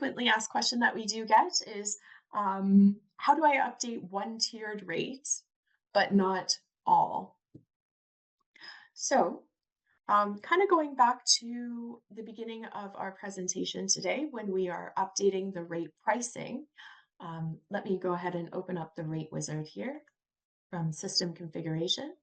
frequently asked question that we do get is, how do I update one tiered rate, but not all? So, kind of going back to the beginning of our presentation today, when we are updating the rate pricing, let me go ahead and open up the rate wizard here from system configuration.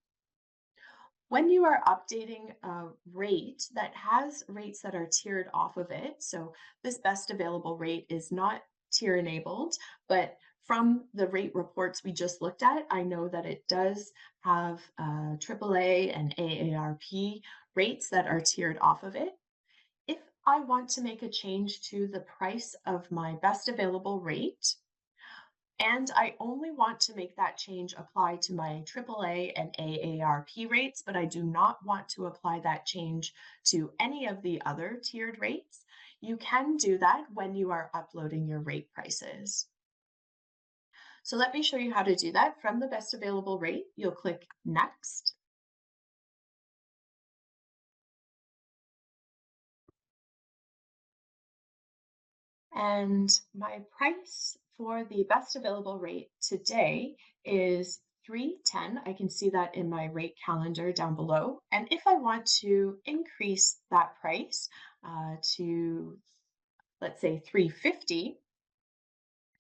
When you are updating a rate that has rates that are tiered off of it, so this best available rate is not tier enabled, but from the rate reports we just looked at, I know that it does have AAA and AARP rates that are tiered off of it. If I want to make a change to the price of my best available rate, and I only want to make that change apply to my AAA and AARP rates, but I do not want to apply that change to any of the other tiered rates. You can do that when you are uploading your rate prices. So let me show you how to do that. From the best available rate, you'll click Next. And my price for the best available rate today is $3.10. I can see that in my rate calendar down below. And if I want to increase that price to, let's say, $3.50,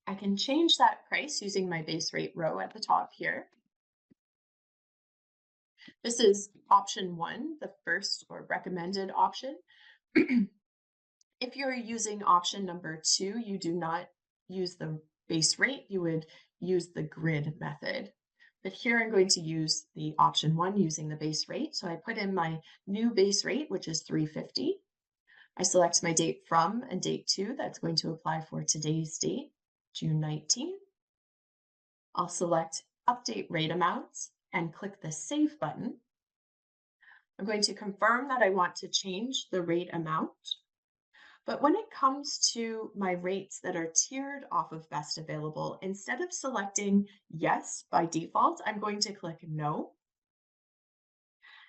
I can change that price using my base rate row at the top here. This is option 1, the first or recommended option. If you're using option number 2, you do not use the base rate, you would use the grid method. But here I'm going to use the option 1 using the base rate. So I put in my new base rate, which is $3.50. I select my date from and date to. That's going to apply for today's date, June 19. I'll select update rate amounts and click the save button. I'm going to confirm that I want to change the rate amount. But when it comes to my rates that are tiered off of best available, instead of selecting yes by default, I'm going to click no.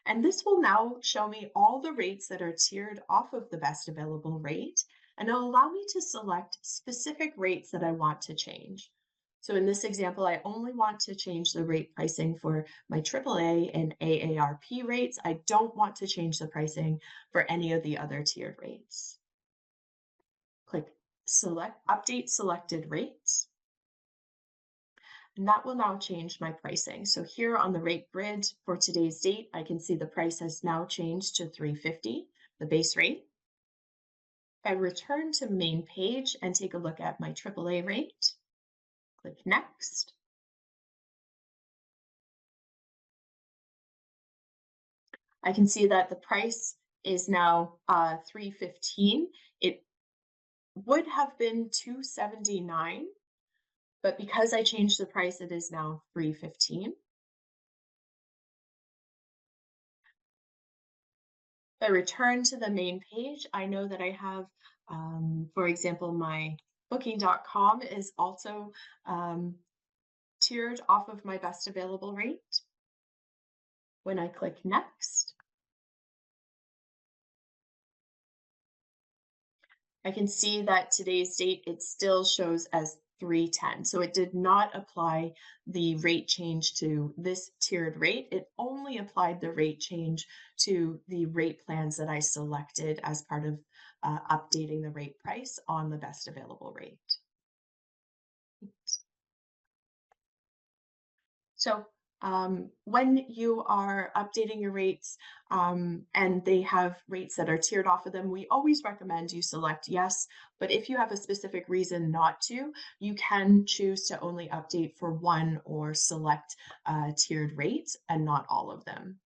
And this will now show me all the rates that are tiered off of the best available rate, and it'll allow me to select specific rates that I want to change. So in this example, I only want to change the rate pricing for my AAA and AARP rates. I don't want to change the pricing for any of the other tiered rates. Click Select Update Selected Rates. And that will now change my pricing. So here on the rate grid for today's date, I can see the price has now changed to $3.50, the base rate. If I return to main page and take a look at my AAA rate, click Next. I can see that the price is now $3.15. It would have been $2.79, but because I changed the price, it is now $3.15. If I return to the main page, I know that I have, for example, my booking.com is also tiered off of my best available rate. When I click Next, I can see that today's date, it still shows as $3.10. So it did not apply the rate change to this tiered rate. It only applied the rate change to the rate plans that I selected as part of updating the rate price on the best available rate. So when you are updating your rates and they have rates that are tiered off of them, we always recommend you select yes. But if you have a specific reason not to, you can choose to only update for one or select tiered rates and not all of them.